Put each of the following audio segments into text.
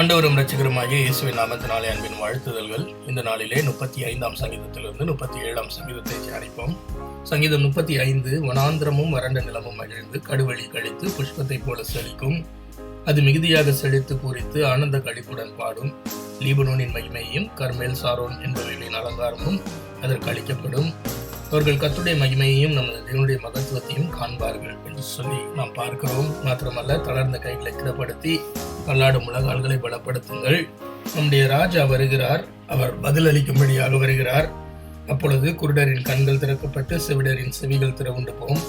ஆண்டவரும் இரட்சகருமாகிய இயேசுவின் நாமத்தினாலே அன்பின் வாழ்த்துதல்கள். இந்த நாளிலே 35ஆம் சங்கீதத்திலிருந்து 37ஆம் சங்கீதத்தை தியானிப்போம். சங்கீதம் 35. வனாந்திரமும் வறண்ட நிலமும் மகிழ்ந்து கடுவழி கழித்து புஷ்பத்தைப் போல செழிக்கும். அது மிகுதியாக செழித்து பூரித்து ஆனந்த களிப்புடன் பாடும். லீபனோனின் மகிமையையும் கர்மேல் சாரோன் என்பவைகளின் அலங்காரமும் அதற்கு அளிக்கப்படும். அவர்கள் கர்த்தருடைய மகிமையையும் நமது தேவனுடைய மகத்துவத்தையும் காண்பார்கள் என்று சொல்லி நாம் பார்க்கிறோம். மாத்திரமல்ல, தளர்ந்த கைகளை திடப்படுத்தி பல்லாடும் முழங்கால்களை பலப்படுத்துங்கள். நம்முடைய ராஜா வருகிறார். அவர் பதிலளிக்கும்படியாக வருகிறார். அப்பொழுது குருடரின் கண்கள் திறக்கப்பட்டு செவிடரின் செவிகள் திறவுண்டு போம்.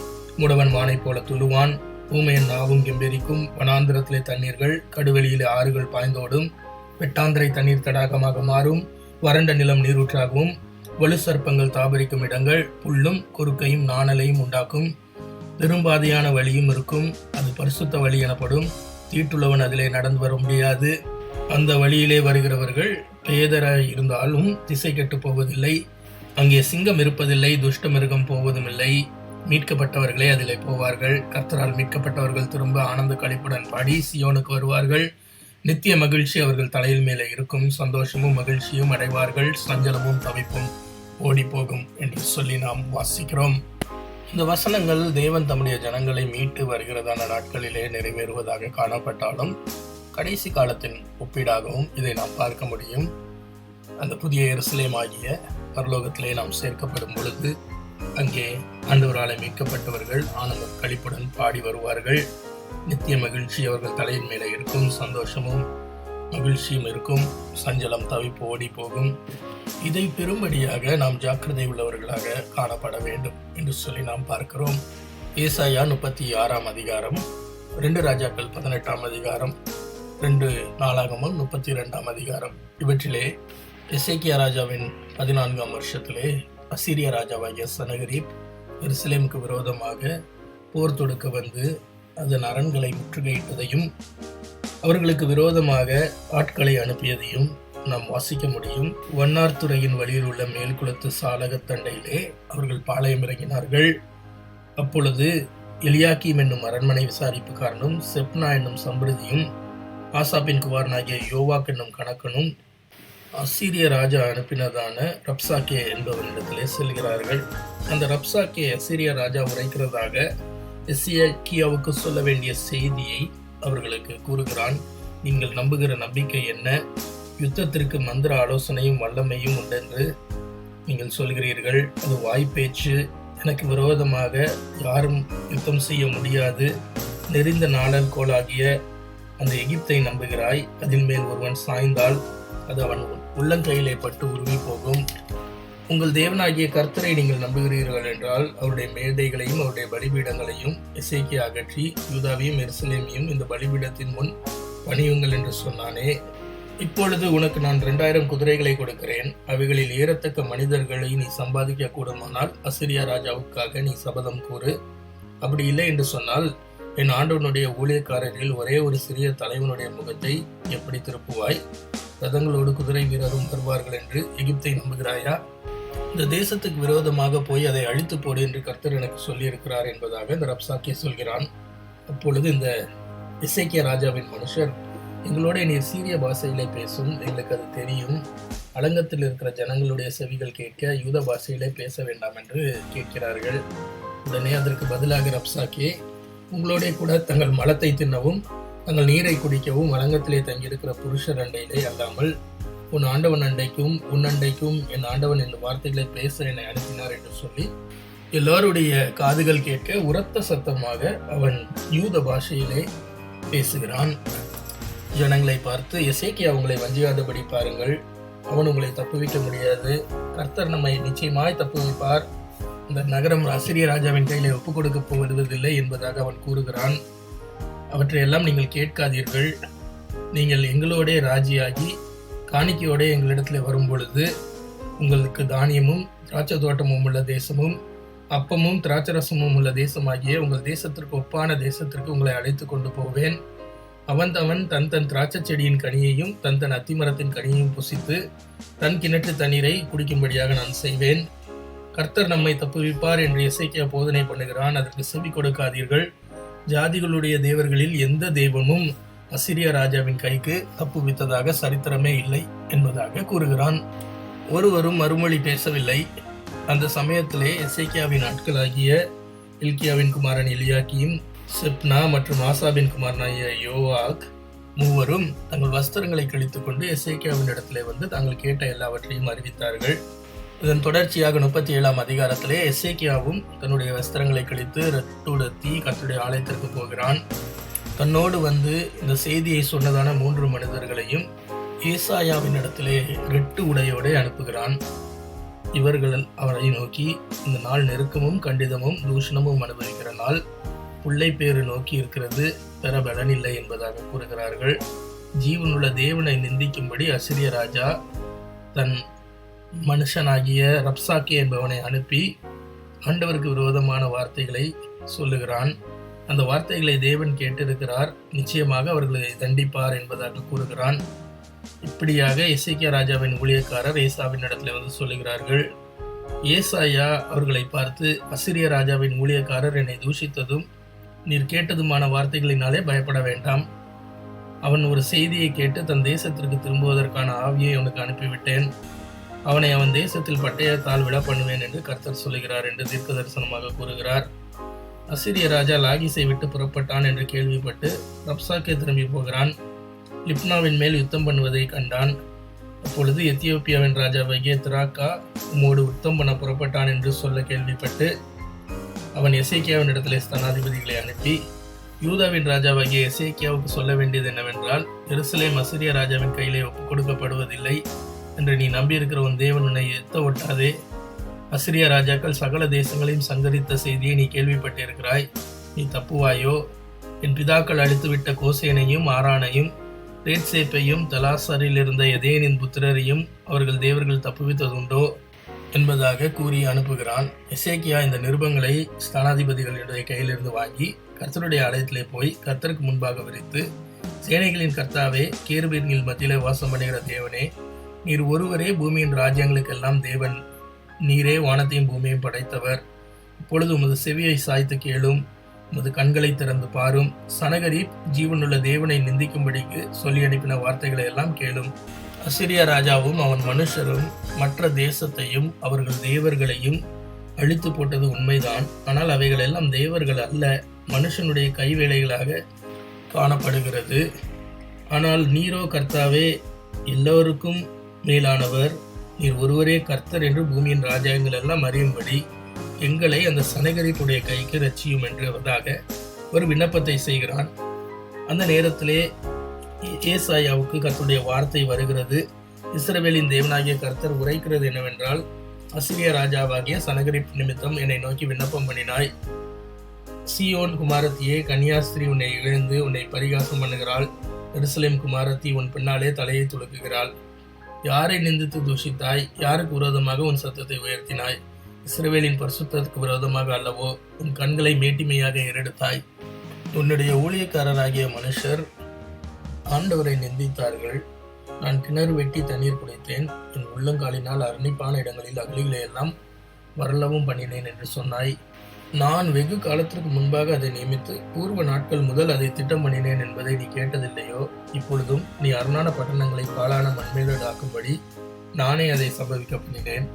முடவன் வானை போல துளுவான். ஊமையன் நாவும் கெம்பெரிக்கும். வனாந்திரத்திலே தண்ணீர்கள், கடுவெளியிலே ஆறுகள் பாய்ந்தோடும். வெட்டாந்திரை தண்ணீர் தடாகமாக மாறும். வறண்ட நிலம் நீரூற்றாகவும் வலு சர்ப்பங்கள் தாபரிக்கும் இடங்கள் புல்லும் குறுக்கையும் நாணலையும் உண்டாக்கும். பெரும்பாதையான வழியும் இருக்கும். அது பரிசுத்த வழி எனப்படும். தீட்டுள்ளவன் அதிலே நடந்து வர முடியாது. அந்த வழியிலே வருகிறவர்கள் பேதராய் இருந்தாலும் திசை கெட்டு போவதில்லை. அங்கே சிங்கம் இருப்பதில்லை, துஷ்ட மிருகம் போவதும் இல்லை. மீட்கப்பட்டவர்களே அதிலே போவார்கள். கர்த்தரால் மீட்கப்பட்டவர்கள் திரும்ப ஆனந்த களிப்புடன் பாடி சியோனுக்கு வருவார்கள். நித்திய மகிழ்ச்சி அவர்கள் தலையில் மேலே இருக்கும். சந்தோஷமும் மகிழ்ச்சியும் அடைவார்கள். சஞ்சலமும் தவிப்பும் ஓடி போகும் என்று சொல்லி நாம் வாசிக்கிறோம். இந்த வசனங்கள் தேவன் தம்முடைய ஜனங்களை மீட்டு வருகிறதான நாட்களிலே நிறைவேறுவதாக காணப்பட்டாலும் கடைசி காலத்தின் ஒப்பீடாகவும் இதை நாம் பார்க்க முடியும். அந்த புதிய எருசலேம் ஆகிய பரலோகத்திலே நாம் சேர்க்கப்படும் பொழுது அங்கே ஆண்டவராலே மீட்கப்பட்டவர்கள் ஆனந்த களிப்புடன் பாடி வருவார்கள். நித்திய மகிழ்ச்சி அவர்கள் தலையின் மேலே இருக்கும். சந்தோஷமும் மகிழ்ச்சியும் இருக்கும். சஞ்சலம் தவிப்பு ஓடி போகும். இதை பெரும்படியாக நாம் ஜாக்கிரதை உள்ளவர்களாக காணப்பட வேண்டும் என்று சொல்லி நாம் பார்க்கிறோம். ஏசாயா 36ஆம் அதிகாரம், 2 ராஜாக்கள் 18ஆம் அதிகாரம், 2 நாளாகமம் 32ஆம் அதிகாரம், இவற்றிலே எசேக்கியா ராஜாவின் 14ஆம் வருஷத்திலே அசீரிய ராஜாவாகிய சனகரிப் எருசலேமுக்கு விரோதமாக போர் தொடுக்க வந்து அதன் அரண்களை முற்றுகையிட்டதையும் அவர்களுக்கு விரோதமாக ஆட்களை அனுப்பியதையும் நாம் வாசிக்க முடியும். வண்ணார்துறையின் வழியில் உள்ள மேல்குளத்து சாலகத்தண்டையிலே அவர்கள் பாளையம் இறங்கினார்கள். அப்பொழுது எலியாக்கீம் என்னும் அரண்மனை விசாரிப்புக்காரனும் செப்னா என்னும் சம்பிரதியும் ஆசாப்பின் குமாரனாகிய யோவாக் என்னும் கணக்கனும் அசீரிய ராஜா அனுப்பினதான ரப்சாக்கே என்பவரிடத்திலே செல்கிறார்கள். அந்த ரப்சாக்கே அசீரிய ராஜா உரைக்கிறதாக எசேக்கியாவுக்கு சொல்ல வேண்டிய செய்தியை அவர்களுக்கு கூறுகிறான். நீங்கள் நம்புகிற நம்பிக்கை என்ன? யுத்தத்திற்கு மந்திர ஆலோசனையும் வல்லமையும் உண்டென்று நீங்கள் சொல்கிறீர்கள். அது வாய்ப்பேச்சு. எனக்கு விரோதமாக யாரும் யுத்தம் செய்ய முடியாது. நெறிந்த நாளல் கோலாகிய அந்த எகிப்தை நம்புகிறாய். அதில் மேல் ஒருவன் சாய்ந்தால் அது அவன் உள்ளங்கையிலே பட்டு உருவி போகும். உங்கள் தேவனாகிய கர்த்தரை நீங்கள் நம்புகிறீர்கள் என்றால் அவருடைய மேடைகளையும் அவருடைய பலிபீடங்களையும் எசேக்கியா அகற்றி யூதாவையும் எருசலேமையும் இந்த பலிபீடத்தின் முன் பணியுங்கள் என்று சொன்னானே. இப்பொழுது உனக்கு நான் 2000 குதிரைகளை கொடுக்கிறேன். அவைகளில் ஏறத்தக்க மனிதர்களை நீ சம்பாதிக்க கூடுமானால் அசீரியா ராஜாவுக்காக நீ சபதம் கூறு. அப்படி இல்லை என்று சொன்னால் என் ஆண்டவனுடைய ஊழியக்காரரில் ஒரே ஒரு சிறிய தலைவனுடைய முகத்தை எப்படி திருப்புவாய்? ரதங்களோடு குதிரை வீரரும் வருவார்கள் என்று எகிப்தை நம்புகிறாயா? இந்த தேசத்துக்கு விரோதமாக போய் அதை அழித்து போடு என்று கர்த்தர் எனக்கு சொல்லியிருக்கிறார் என்பதாக இந்த ரப்சாக்கே சொல்கிறான். அப்பொழுது இந்த எசேக்கியா ராஜாவின் மனுஷர், எங்களோட நீர் சீரிய பாஷையிலே பேசும், எங்களுக்கு அது தெரியும். அலங்கத்தில் இருக்கிற ஜனங்களுடைய செவிகள் கேட்க யூத பாஷையிலே பேச வேண்டாம் என்று கேட்கிறார்கள். உடனே அதற்கு பதிலாக ரப்சாக்கே, உங்களோட கூட தங்கள் மலத்தை தின்னவும் தங்கள் நீரை குடிக்கவும் அலங்கத்திலே தங்கியிருக்கிற புருஷர் அண்டையிலே அல்லாமல் உன் ஆண்டவன் அண்டைக்கும் உன் அண்டைக்கும் என் ஆண்டவன் என்னும் வார்த்தைகளை பேச என்னை அனுப்பினார் என்று சொல்லி எல்லாருடைய காதுகள் கேட்க உரத்த சத்தமாக அவன் யூத பாஷையிலே பேசுகிறான். ஜனங்களை பார்த்து, எசேக்கியா உங்களை வஞ்சியாதபடி பாருங்கள். அவன் உங்களை தப்புவிக்க முடியாது. கர்த்தர் நம்மை நிச்சயமாய் தப்புவிப்பார். இந்த நகரம் அசீரிய ராஜாவின் கையிலே ஒப்புக் கொடுக்க போவதில்லை என்பதாக அவன் கூறுகிறான். அவற்றையெல்லாம் நீங்கள் கேட்காதீர்கள். நீங்கள் எங்களோட ராஜியாகி காணிக்கையோட எங்களிடத்துல வரும் பொழுது உங்களுக்கு தானியமும் திராட்சை தோட்டமும் உள்ள தேசமும் அப்பமும் திராட்சரசமும் உள்ள தேசமாகிய உங்கள் தேசத்திற்கு ஒப்பான தேசத்திற்கு உங்களை அழைத்து கொண்டு போவேன். அவன் தன் திராட்சை செடியின் கனியையும் தன் அத்திமரத்தின் கனியையும் புசித்து தன் கிணற்று தண்ணீரை குடிக்கும்படியாக நான் செய்வேன். கர்த்தர் நம்மை தப்புவிப்பார் என்று எசேக்கியா போதனை பண்ணுகிறான். அதற்கு செவி கொடுக்காதீர்கள். ஜாதிகளுடைய தேவர்களில் எந்த தெய்வமும் அசிரிய ராஜாவின் கைக்கு தப்புவித்ததாக சரித்திரமே இல்லை என்பதாக கூறுகிறான். ஒருவரும் மறுமொழி பேசவில்லை. அந்த சமயத்திலே எசேக்கியாவின் ஆட்களாகிய இல்கியாவின் குமாரன் எலியாக்கீம், செப்னா மற்றும் ஆசாபின் குமாரனாகிய யோவாக் மூவரும் தங்கள் வஸ்திரங்களை கிழித்துக் கொண்டு எசேக்கியாவின் இடத்திலே வந்து தாங்கள் கேட்ட எல்லாவற்றையும் அறிவித்தார்கள். இதன் தொடர்ச்சியாக 37ஆம் அதிகாரத்திலே எசேக்கியாவும் தன்னுடைய வஸ்திரங்களை கிழித்து ரட்டுடுத்தி கர்த்தருடைய ஆலயத்திற்கு போகிறான். தன்னோடு வந்து இந்த செய்தியை சொன்னதான 3 மனிதர்களையும் ஏசாயாவின் இடத்திலே ரெட்டு உடையோடு அனுப்புகிறான். இவர்கள் அவரை நோக்கி, இந்த நாள் நெருக்கமும் கண்டிதமும் தூஷணமும் அனுபவிக்கிற நாள், புள்ளை பேறு நோக்கி இருக்கிறது, பெற பலனில்லை என்பதாக கூறுகிறார்கள். ஜீவனுள்ள தேவனை நிந்திக்கும்படி அசிரிய ராஜா தன் மனுஷனாகிய ரப்சாக்கே என்பவனை அனுப்பி ஆண்டவருக்கு விரோதமான வார்த்தைகளை சொல்லுகிறான். அந்த வார்த்தைகளை தேவன் கேட்டிருக்கிறார், நிச்சயமாக அவர்களை தண்டிப்பார் என்பதாக கூறுகிறான். இப்படியாக எசேக்கியா ராஜாவின் ஊழியக்காரர் ஏசாவின் இடத்துல வந்து சொல்லுகிறார்கள். ஏசாயா அவர்களை பார்த்து, அசிரிய ராஜாவின் ஊழியக்காரர் என்னை தூஷித்ததும் நீர் கேட்டதுமான வார்த்தைகளினாலே பயப்பட வேண்டாம். அவன் ஒரு செய்தியை கேட்டு தன் தேசத்திற்கு திரும்புவதற்கான ஆவியை அவனுக்கு அனுப்பிவிட்டேன். அவனை அவன் தேசத்தில் பட்டயத்தால் விட பண்ணுவேன் என்று கர்த்தர் சொல்லுகிறார் என்று தீர்க்க தரிசனமாக கூறுகிறார். அசிரிய ராஜா லாகிஸை விட்டு புறப்பட்டான் என்று கேள்விப்பட்டு ரப்சாக்கே திரும்பி போகிறான். லிப்னாவின் மேல் யுத்தம் பண்ணுவதை கண்டான். அப்பொழுது எத்தியோப்பியாவின் ராஜாவாகிய திராக்கா உம்மோடு யுத்தம் பண்ண புறப்பட்டான் என்று சொல்ல கேள்விப்பட்டு அவன் எசேக்கியாவின் இடத்திலே ஸ்தானாதிபதிகளை அனுப்பி, யூதாவின் ராஜாவாகிய எசேக்கியாவுக்கு சொல்ல வேண்டியது என்னவென்றால், எருசலேம் அசிரிய ராஜாவின் கையிலே ஒப்புக் கொடுக்கப்படுவதில்லை என்று நீ நம்பியிருக்கிற உன் தேவன் உன்னை எத்த ஒட்டாதே. அசிரிய ராஜாக்கள் சகல தேசங்களையும் சங்கரித்த செய்தியை நீ கேள்விப்பட்டிருக்கிறாய். நீ தப்புவாயோ? என் பிதாக்கள் அழித்துவிட்ட கோசேனையும் ஆரானையும் ரேட்சேப்பையும் தலாசரில் இருந்த எதேனின் புத்திரரையும் அவர்கள் தேவர்கள் தப்புவித்ததுண்டோ என்பதாக கூறி அனுப்புகிறான். எசேக்கியா இந்த நிருபங்களை ஸ்தானாதிபதிகளுடைய கையிலிருந்து வாங்கி கர்த்தருடைய ஆலயத்திலே போய் கர்த்தருக்கு முன்பாக விரித்து, சேனைகளின் கர்த்தாவே, கேருபீன்கள் மத்தியிலே வாசம் பண்ணுகிற தேவனே, நீர் ஒருவரே பூமியின் ராஜ்யங்களுக்கெல்லாம் தேவன். நீரே வானத்தையும் பூமியையும் படைத்தவர். இப்பொழுது உமது செவியை சாய்த்து கேளும், உமது கண்களை திறந்து பாரும். சனகரிப் ஜீவனுள்ள தேவனை நிந்திக்கும்படிக்கு சொல்லி அனுப்பின வார்த்தைகளை எல்லாம் கேளும். அசிரிய ராஜாவும் அவன் மனுஷரும் மற்ற தேசத்தையும் அவர்கள் தேவர்களையும் அழித்து போட்டது உண்மைதான். ஆனால் அவைகள் எல்லாம் தேவர்கள் அல்ல, மனுஷனுடைய கைவேலைகளாக காணப்படுகிறது. ஆனால் நீரோ கர்த்தாவே, எல்லோருக்கும் மேலானவர், நீர் ஒருவரே கர்த்தர் என்று பூமியின் ராஜ்யங்கள் எல்லாம் அறியும்படி எங்களை அந்த சனகரிப்புடைய கைக்கு ரட்சியும் என்றதாக ஒரு விண்ணப்பத்தை செய்கிறான். அந்த நேரத்திலே ஏசாயாவுக்கு கர்த்தருடைய வார்த்தை வருகிறது. இஸ்ரவேலின் தேவனாகிய கர்த்தர் உரைக்கிறது என்னவென்றால், அசிரிய ராஜாவாகிய சனகரிப் நிமித்தம் என்னை நோக்கி விண்ணப்பம் பண்ணினாய். சீயோன் குமாரத்தியே, கன்னியாஸ்திரி உன்னை இழந்து உன்னை பரிகாசம் பண்ணுகிறாள். எருசலேம் குமாரத்தி உன் பின்னாலே தலையை துலுக்குகிறாள். யாரை நிந்தித்து தூஷித்தாய்? யாருக்கு விரோதமாக உன் சத்தத்தை உயர்த்தினாய்? இஸ்ரவேலின் பரிசுத்தத்துக்கு விரோதமாக அல்லவோ உன் கண்களை மேட்டிமையாக ஏறெடுத்தாய்? உன்னுடைய ஊழியக்காரராகிய மனுஷர் ஆண்டவரை நிந்தித்தார்கள். நான் கிணறு வெட்டி தண்ணீர் குடித்தேன். என் உள்ளங்காலினால் அரணிப்பான இடங்களில் அகலிகளை எல்லாம் வரலவும் பண்ணினேன் என்று சொன்னாய். நான் வெகு காலத்திற்கு முன்பாக அதை நியமித்து பூர்வ நாட்கள் முதல் அதை திட்டம் பண்ணினேன் என்பதை நீ கேட்டதில்லையோ? இப்பொழுதும் நீ அரணான பட்டணங்களை பாழான மண்மேடாக்கும்படி நானே அதை சம்பவிக்க பண்ணினேன்.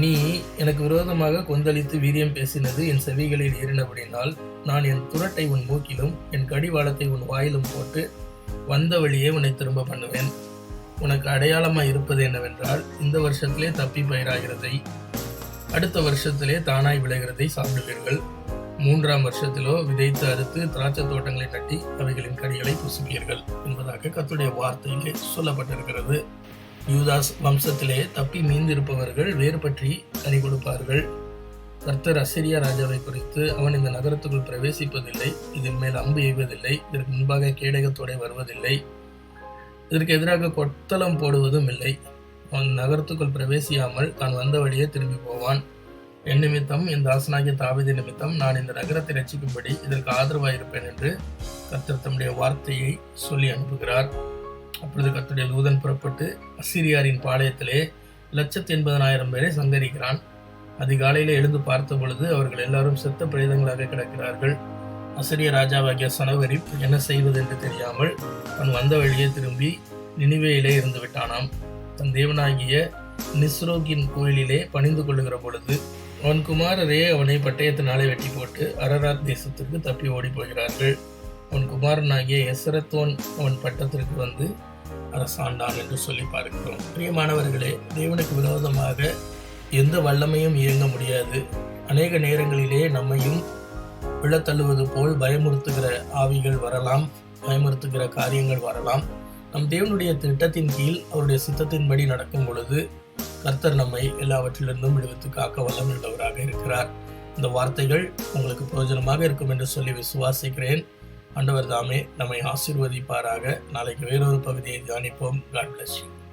நீ எனக்கு விரோதமாக கொந்தளித்து வீரியம் பேசினது என் செவிகளில் ஏறினபடினால் நான் என் துரட்டை உன் மூக்கிலும் என் கடிவாளத்தை உன் வாயிலும் போட்டு வந்த வழியே உன்னை திரும்ப பண்ணுவேன். உனக்கு அடையாளமாய் இருப்பது என்னவென்றால், இந்த வருஷத்திலே தப்பி பயிராகிறதை அடுத்த வருஷத்திலே தானாய் விளைகிறதை சாப்பிடுவீர்கள். 3ஆம் வருஷத்திலோ விதைத்து அறுத்து திராட்சை தோட்டங்களை நட்டி அவைகளின் கனிகளை புசிப்பீர்கள் என்பதாக கர்த்தருடைய வார்த்தையிலே சொல்லப்பட்டிருக்கிறது. யூதாஸ் வம்சத்திலே தப்பி மீந்திருப்பவர்கள் வேறு பற்றி கனி கொடுப்பார்கள். கர்த்தர் அசிரியா ராஜாவை குறித்து, அவன் இந்த நகரத்துக்குள் பிரவேசிப்பதில்லை, இதன் மேல் அம்பு எய்வதில்லை, இதற்கு முன்பாக கேடகத்தோடு வருவதில்லை, இதற்கு எதிராக கொத்தளம் போடுவதும் இல்லை. அவன் நகரத்துக்குள் பிரவேசியாமல் தான் வந்த வழியே திரும்பி போவான். என் நிமித்தம், என் தாசனாகிய தாவீது நிமித்தம் நான் இந்த நகரத்தை ரட்சிக்கும்படி இதற்கு ஆதரவாயிருப்பேன் என்று கர்த்தர் தம்முடைய வார்த்தையை சொல்லி அனுப்புகிறார். அப்பொழுது கர்த்தருடைய தூதன் புறப்பட்டு அசீரியாரின் பாளையத்திலே 180,000 பேரை சங்கரிக்கிறான். அதிகாலையிலே எழுந்து பார்த்த பொழுது அவர்கள் எல்லாரும் செத்த பிரேதங்களாக கிடக்கிறார்கள். அசிரிய ராஜாவாகிய சனவரிப் என்ன செய்வது என்று தெரியாமல் அவன் வந்த வழியே திரும்பி நினிவேயிலே இருந்து விட்டானாம். தன் தேவனாகிய நிஸ்ரோகின் கோயிலிலே பணிந்து கொள்ளுகிற பொழுது அவன் குமாரரே அவனை பட்டயத்தினாலே வெட்டி போட்டு அரராத் தேசத்திற்கு தப்பி ஓடி போகிறார்கள். அவன் குமாரனாகிய எசரத்தோன் அவன் பட்டத்திற்கு வந்து அரசாண்டான் என்று சொல்லி பார்க்கிறோம். பிரியமானவர்களே, தேவனுக்கு விரோதமாக எந்த வல்லமையும் இயங்க முடியாது. அநேக நேரங்களிலே நம்மையும் விழத்தள்ளுவது போல் பயமுறுத்துகிற ஆவிகள் வரலாம், பயமுறுத்துகிற காரியங்கள் வரலாம். நம் தேவனுடைய திட்டத்தின் கீழ் அவருடைய சித்தத்தின்படி நடக்கும் பொழுது கர்த்தர் நம்மை எல்லாவற்றிலிருந்தும் விடுவித்து காக்க வல்லமையுள்ளவராக இருக்கிறார். இந்த வார்த்தைகள் உங்களுக்கு பிரயோஜனமாக இருக்கும் என்று சொல்லி விசுவாசிக்கிறேன். ஆண்டவர் தாமே நம்மை ஆசீர்வதிப்பாராக. நாளைக்கு வேறொரு பகுதியை தியானிப்போம். God bless you.